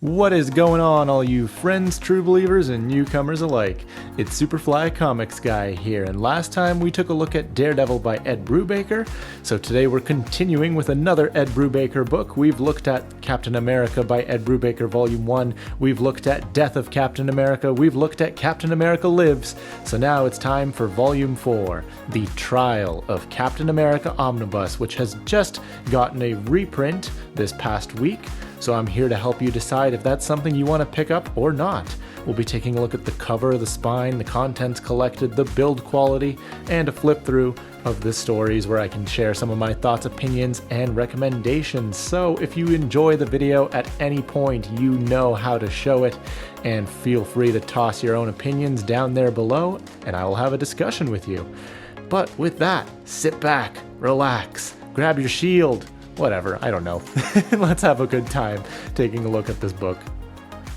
What is going on, all you friends, true believers, and newcomers alike? It's Superfly Comics Guy here, and last time we took a look at Daredevil by Ed Brubaker, so today we're continuing with another Ed Brubaker book. We've looked at Captain America by Ed Brubaker Volume 1, we've looked at Death of Captain America, we've looked at Captain America Lives, so now it's time for Volume 4, The Trial of Captain America Omnibus, which has just gotten a reprint this past week. So I'm here to help you decide if that's something you want to pick up or not. We'll be taking a look at the cover, the spine, the contents collected, the build quality, and a flip through of the stories where I can share some of my thoughts, opinions, and recommendations. So if you enjoy the video at any point, you know how to show it, and feel free to toss your own opinions down there below, and I will have a discussion with you. But with that, sit back, relax, grab your shield, whatever, I don't know. Let's have a good time taking a look at this book.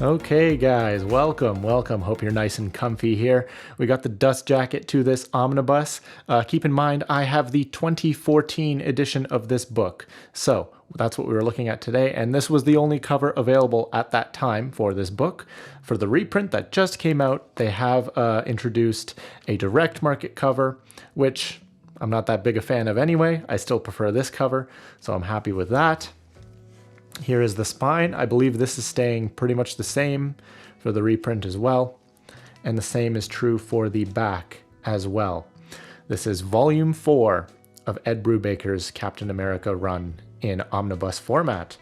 Okay guys, welcome. Hope you're nice and comfy here. We got the dust jacket to this omnibus. Keep in mind, I have the 2014 edition of this book. So that's what we were looking at today, and this was the only cover available at that time for this book. For the reprint that just came out, they have introduced a direct market cover, which I'm not that big a fan of anyway. I still prefer this cover, so I'm happy with that. Here is the spine. I believe this is staying pretty much the same for the reprint as well. And the same is true for the back as well. This is Volume 4 of Ed Brubaker's Captain America run in omnibus format.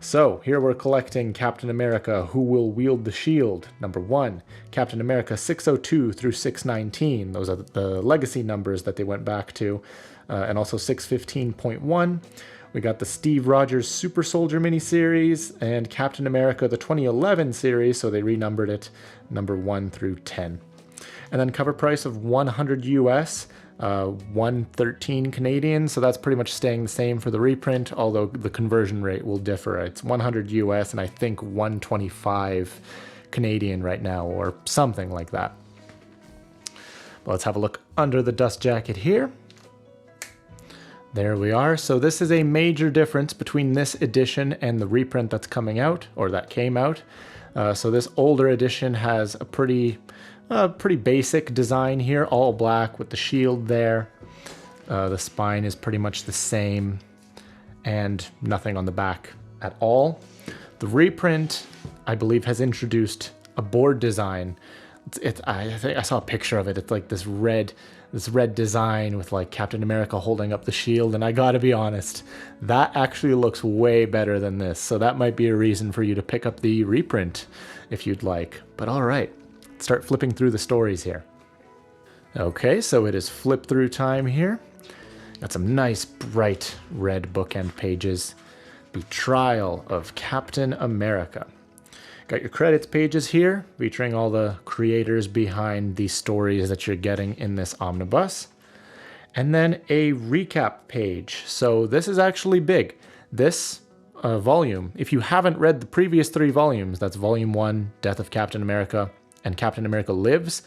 So here we're collecting Captain America Who Will Wield the Shield, number 1, Captain America 602 through 619, those are the legacy numbers that they went back to, and also 615.1. We got the Steve Rogers Super Soldier miniseries and Captain America the 2011 series, so they renumbered it, number 1 through 10. And then cover price of 100 US, 113 Canadian, so that's pretty much staying the same for the reprint, although the conversion rate will differ. It's 100 US and I think 125 Canadian right now, or something like that. But let's have a look under the dust jacket here. There we are. So this is a major difference between this edition and the reprint that's coming out, or that came out. So this older edition has a pretty basic design here, all black with the shield there. The spine is pretty much the same, and nothing on the back at all. The reprint, I believe, has introduced a board design. I think I saw a picture of it. It's like this red design with like Captain America holding up the shield, and I gotta be honest, that actually looks way better than this. So that might be a reason for you to pick up the reprint if you'd like. But all right. Start flipping through the stories here. Okay, so it is flip through time here. Got some nice bright red bookend pages. The Trial of Captain America. Got your credits pages here, featuring all the creators behind the stories that you're getting in this omnibus. And then a recap page. So this is actually big. This volume, if you haven't read the previous 3 volumes, that's Volume 1, Death of Captain America, and Captain America Lives,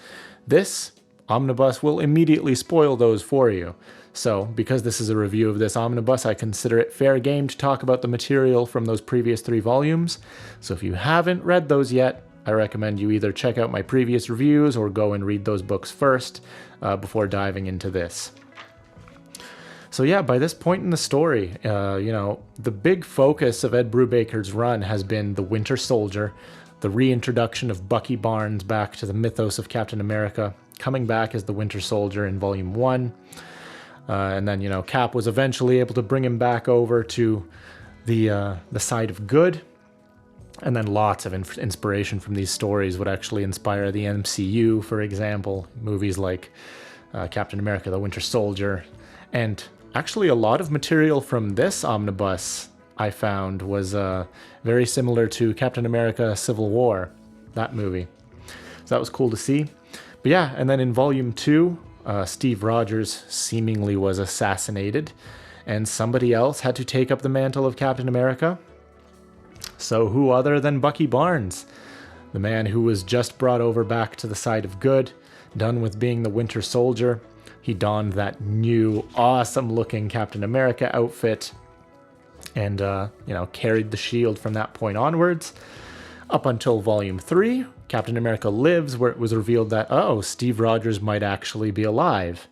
this omnibus will immediately spoil those for you. So, because this is a review of this omnibus, I consider it fair game to talk about the material from those previous 3 volumes. So if you haven't read those yet, I recommend you either check out my previous reviews or go and read those books first before diving into this. So yeah, by this point in the story, the big focus of Ed Brubaker's run has been the Winter Soldier, the reintroduction of Bucky Barnes back to the mythos of Captain America, coming back as the Winter Soldier in Volume 1. And then, Cap was eventually able to bring him back over to the side of good. And then lots of inspiration from these stories would actually inspire the MCU, for example, movies like Captain America, the Winter Soldier. And actually a lot of material from this omnibus I found was very similar to Captain America Civil War, that movie. So that was cool to see. But yeah, and then in Volume 2, Steve Rogers seemingly was assassinated, and somebody else had to take up the mantle of Captain America. So who other than Bucky Barnes, the man who was just brought over back to the side of good, done with being the Winter Soldier. He donned that new, awesome-looking Captain America outfit, and carried the shield from that point onwards. Up until Volume 3, Captain America Lives, where it was revealed that, oh, Steve Rogers might actually be alive.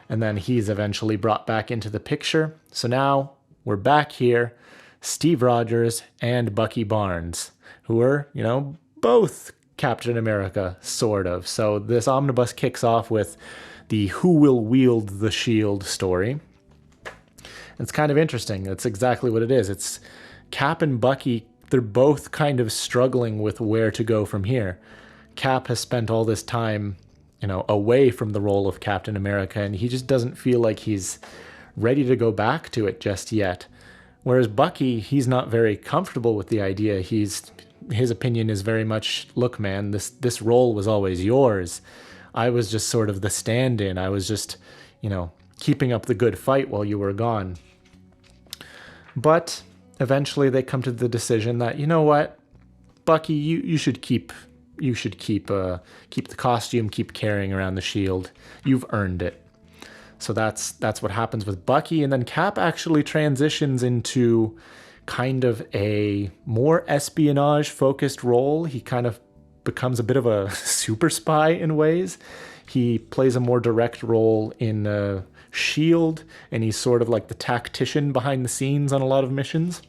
And then he's eventually brought back into the picture. So now we're back here, Steve Rogers and Bucky Barnes, who are, both Captain America, sort of. So this omnibus kicks off with the Who Will Wield the Shield story. It's kind of interesting. That's exactly what it is. It's Cap and Bucky, they're both kind of struggling with where to go from here. Cap has spent all this time, away from the role of Captain America, and he just doesn't feel like he's ready to go back to it just yet. Whereas Bucky, he's not very comfortable with the idea. His opinion is very much, look, man, this role was always yours. I was just sort of the stand-in. I was just, keeping up the good fight while you were gone. But eventually they come to the decision that, you know what, Bucky, you should keep the costume, keep carrying around the shield. You've earned it. So that's what happens with Bucky. And then Cap actually transitions into kind of a more espionage-focused role. He kind of becomes a bit of a super spy in ways. He plays a more direct role in S.H.I.E.L.D., and he's sort of like the tactician behind the scenes on a lot of missions.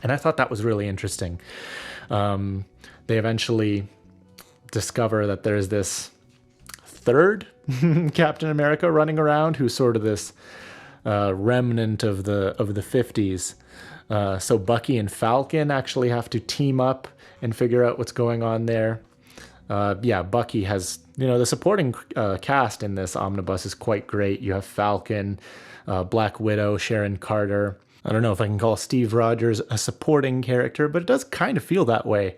And I thought that was really interesting. They eventually discover that there's this third Captain America running around who's sort of this remnant of the 50s. So Bucky and Falcon actually have to team up and figure out what's going on there. Bucky has, the supporting cast in this omnibus is quite great. You have Falcon, Black Widow, Sharon Carter. I don't know if I can call Steve Rogers a supporting character, but it does kind of feel that way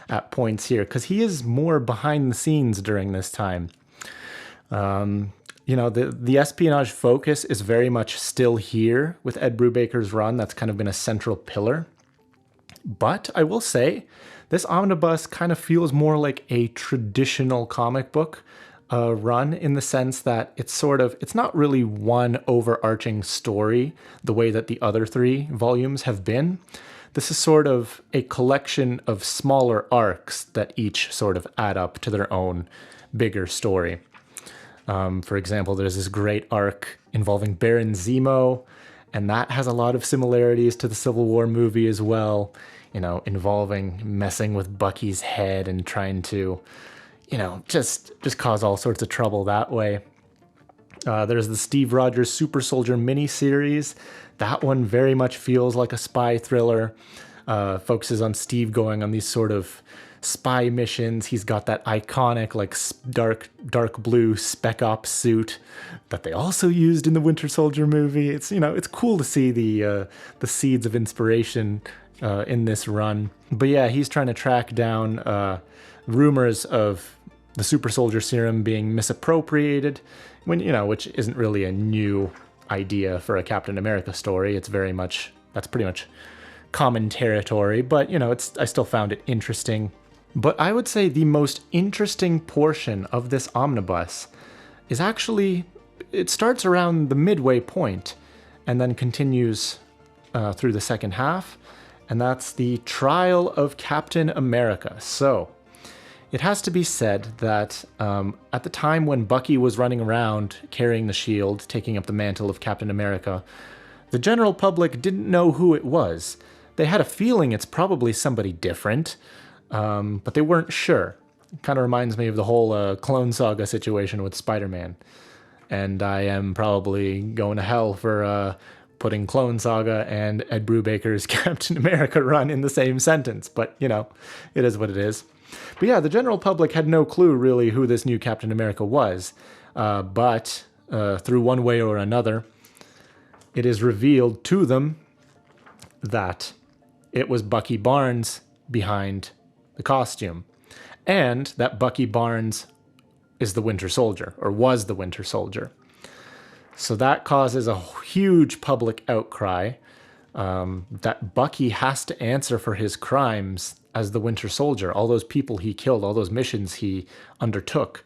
at points here, because he is more behind the scenes during this time. The espionage focus is very much still here with Ed Brubaker's run. That's kind of been a central pillar. But I will say, this omnibus kind of feels more like a traditional comic book run, in the sense that it's not really one overarching story the way that the other 3 volumes have been. This is sort of a collection of smaller arcs that each sort of add up to their own bigger story. For example, there's this great arc involving Baron Zemo, and that has a lot of similarities to the Civil War movie as well, involving messing with Bucky's head and trying to, just cause all sorts of trouble that way. There's the Steve Rogers Super Soldier miniseries. That one very much feels like a spy thriller. Focuses on Steve going on these sort of spy missions. He's got that iconic, dark blue Spec Ops suit that they also used in the Winter Soldier movie. It's it's cool to see the seeds of inspiration in this run. But yeah, he's trying to track down rumors of the Super Soldier Serum being misappropriated, which isn't really a new idea for a Captain America story. That's pretty much common territory, but I still found it interesting. But I would say the most interesting portion of this omnibus is actually, it starts around the midway point and then continues through the second half, and that's the trial of Captain America. So it has to be said that at the time when Bucky was running around carrying the shield, taking up the mantle of Captain America, the general public didn't know who it was. They had a feeling it's probably somebody different, but they weren't sure. It kind of reminds me of the whole Clone Saga situation with Spider-Man. And I am probably going to hell for putting Clone Saga and Ed Brubaker's Captain America run in the same sentence. But, it is what it is. But yeah, the general public had no clue really who this new Captain America was. But through one way or another, it is revealed to them that it was Bucky Barnes behind the costume, and that Bucky Barnes is the Winter Soldier, or was the Winter Soldier. So that causes a huge public outcry that Bucky has to answer for his crimes as the Winter Soldier, all those people he killed, all those missions he undertook.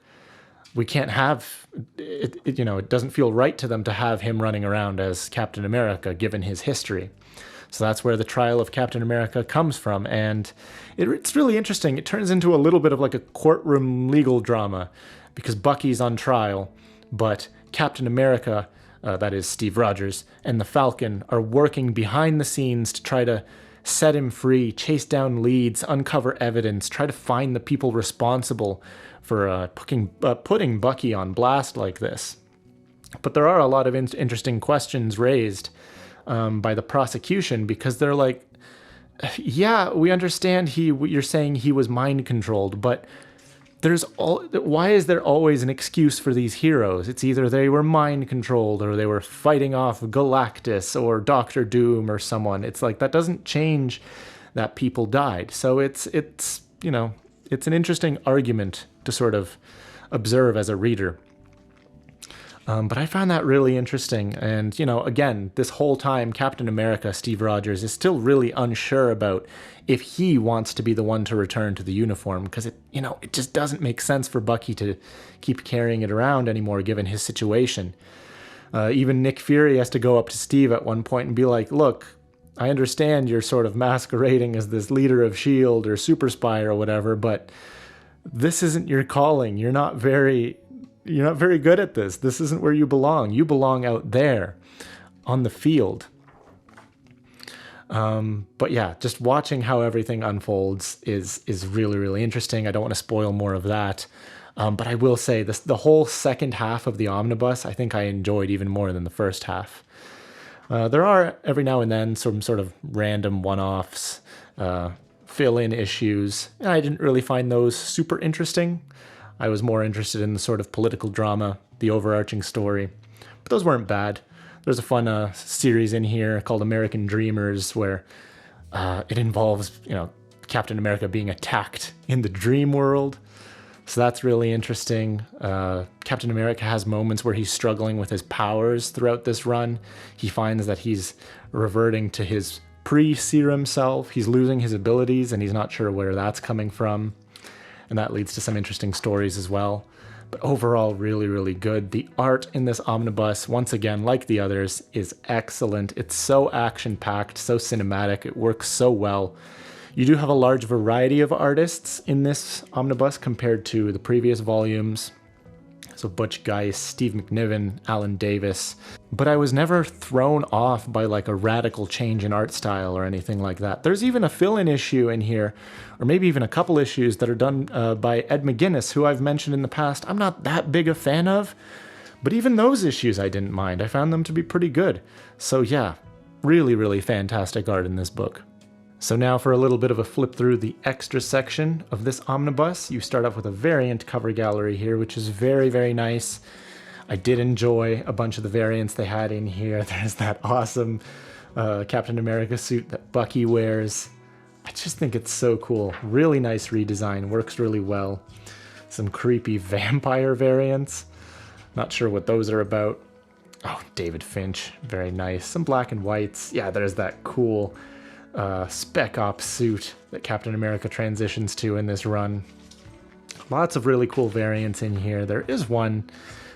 We can't have it, it doesn't feel right to them to have him running around as Captain America, given his history. So that's where the trial of Captain America comes from. And it's really interesting. It turns into a little bit of like a courtroom legal drama because Bucky's on trial, but Captain America, that is Steve Rogers, and the Falcon are working behind the scenes to try to set him free, chase down leads, uncover evidence, try to find the people responsible for putting Bucky on blast like this. But there are a lot of interesting questions raised by the prosecution because they're like, yeah, we understand you're saying he was mind controlled, but why is there always an excuse for these heroes? It's either they were mind controlled or they were fighting off Galactus or Doctor Doom or someone. It's like that doesn't change that people died. So it's an interesting argument to sort of observe as a reader. But I found that really interesting. And, again, this whole time, Captain America, Steve Rogers, is still really unsure about if he wants to be the one to return to the uniform, because it just doesn't make sense for Bucky to keep carrying it around anymore, given his situation. Even Nick Fury has to go up to Steve at one point and be like, look, I understand you're sort of masquerading as this leader of S.H.I.E.L.D. or Super Spy or whatever, but this isn't your calling. You're not very good at this. This isn't where you belong. You belong out there on the field. But yeah, just watching how everything unfolds is really, really interesting. I don't want to spoil more of that. But I will say the whole second half of the Omnibus, I think I enjoyed even more than the first half. There are every now and then some sort of random one-offs, fill-in issues. I didn't really find those super interesting. I was more interested in the sort of political drama, the overarching story. But those weren't bad. There's a fun series in here called American Dreamers where it involves, Captain America being attacked in the dream world. So that's really interesting. Captain America has moments where he's struggling with his powers throughout this run. He finds that he's reverting to his pre-serum self. He's losing his abilities and he's not sure where that's coming from. And that leads to some interesting stories as well. But overall, really, really good. The art in this omnibus, once again, like the others, is excellent. It's so action-packed, so cinematic. It works so well. You do have a large variety of artists in this omnibus compared to the previous volumes. So Butch Geist, Steve McNiven, Alan Davis. But I was never thrown off by like a radical change in art style or anything like that. There's even a fill-in issue in here, or maybe even a couple issues that are done by Ed McGuinness, who I've mentioned in the past. I'm not that big a fan of, but even those issues I didn't mind. I found them to be pretty good. So yeah, really, really fantastic art in this book. So now for a little bit of a flip through the extra section of this omnibus. You start off with a variant cover gallery here, which is very, very nice. I did enjoy a bunch of the variants they had in here. There's that awesome Captain America suit that Bucky wears. I just think it's so cool. Really nice redesign, works really well. Some creepy vampire variants. Not sure what those are about. Oh, David Finch, very nice. Some black and whites. Yeah, there's that cool Spec Ops suit that Captain America transitions to in this run. Lots of really cool variants in here. There is one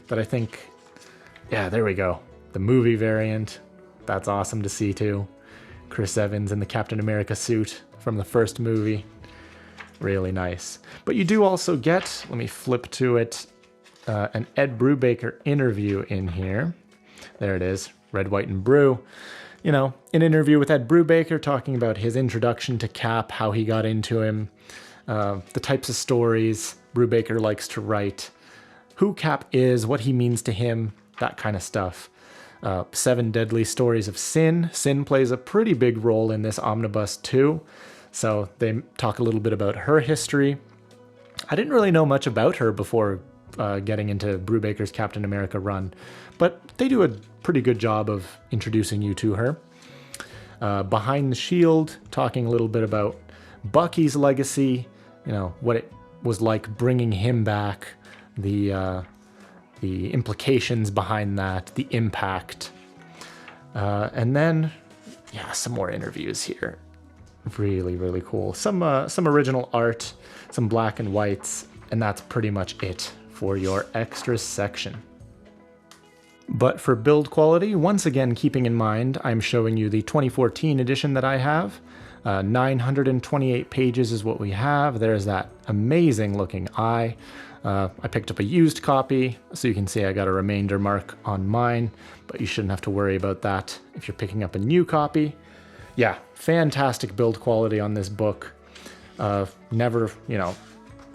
that I think, yeah, there we go. The movie variant. That's awesome to see too. Chris Evans in the Captain America suit from the first movie. Really nice. But you do also get, let me flip to it, an Ed Brubaker interview in here. There it is, Red, White, and Brew. An interview with Ed Brubaker talking about his introduction to Cap, how he got into him, the types of stories Brubaker likes to write, who Cap is, what he means to him, that kind of stuff. 7 Deadly Stories of Sin. Sin plays a pretty big role in this omnibus too. So they talk a little bit about her history. I didn't really know much about her before getting into Brubaker's Captain America run, but they do a pretty good job of introducing you to her. Behind the Shield, talking a little bit about Bucky's legacy, what it was like bringing him back, the implications behind that, the impact. And then, yeah, some more interviews here. Really, really cool. Some original art, some black and whites, and that's pretty much it for your extras section. But for build quality, once again keeping in mind, I'm showing you the 2014 edition that I have. 928 pages is what we have. There's that amazing looking eye. I picked up a used copy, so you can see I got a remainder mark on mine, but you shouldn't have to worry about that if you're picking up a new copy. Yeah, fantastic build quality on this book. Never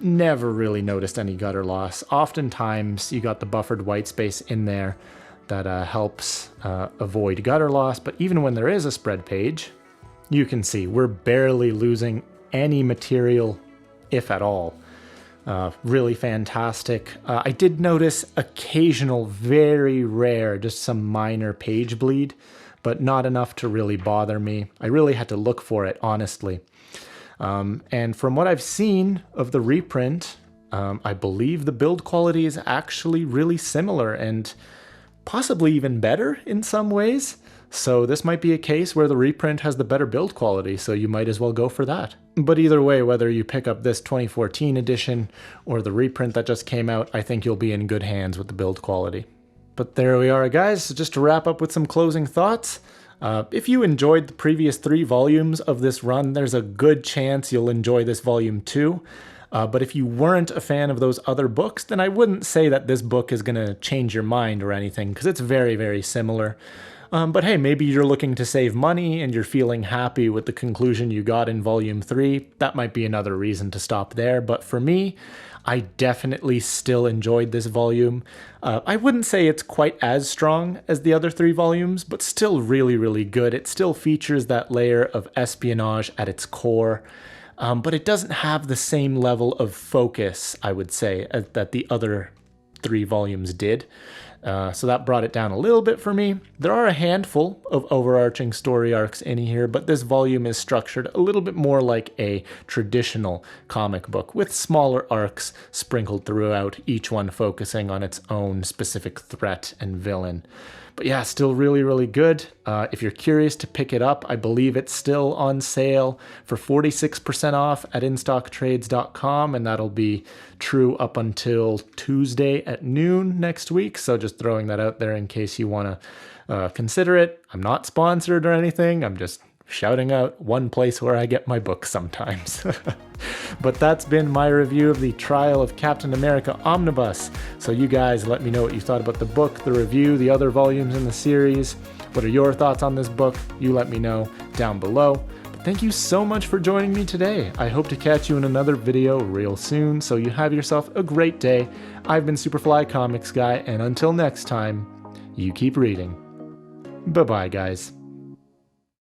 really noticed any gutter loss. Oftentimes you got the buffered white space in there that helps avoid gutter loss, but even when there is a spread page, you can see we're barely losing any material, if at all. Really fantastic. I did notice occasional, very rare, just some minor page bleed, but not enough to really bother me. I really had to look for it, honestly. And from what I've seen of the reprint, I believe the build quality is actually really similar and possibly even better in some ways. So this might be a case where the reprint has the better build quality, so you might as well go for that. But either way, whether you pick up this 2014 edition or the reprint that just came out, I think you'll be in good hands with the build quality. But there we are, guys. So just to wrap up with some closing thoughts, if you enjoyed the previous 3 volumes of this run, there's a good chance you'll enjoy this volume too. But if you weren't a fan of those other books, then I wouldn't say that this book is going to change your mind or anything, because it's very, very similar. But hey, maybe you're looking to save money and you're feeling happy with the conclusion you got in Volume 3. That might be another reason to stop there. But for me, I definitely still enjoyed this volume. I wouldn't say it's quite as strong as the other 3 volumes, but still really, really good. It still features that layer of espionage at its core. But it doesn't have the same level of focus, I would say, that the other 3 volumes did. So that brought it down a little bit for me. There are a handful of overarching story arcs in here, but this volume is structured a little bit more like a traditional comic book, with smaller arcs sprinkled throughout, each one focusing on its own specific threat and villain. But yeah, still really, really good. If you're curious to pick it up, I believe it's still on sale for 46% off at instocktrades.com, and that'll be true up until Tuesday at noon next week. So just throwing that out there in case you want to consider it. I'm not sponsored or anything. I'm just shouting out one place where I get my books sometimes. But that's been my review of the Trial of Captain America Omnibus. So you guys let me know what you thought about the book, the review, the other volumes in the series. What are your thoughts on this book? You let me know down below. But thank you so much for joining me today. I hope to catch you in another video real soon, so you have yourself a great day. I've been Superfly Comics Guy, and until next time, you keep reading. Bye-bye, guys.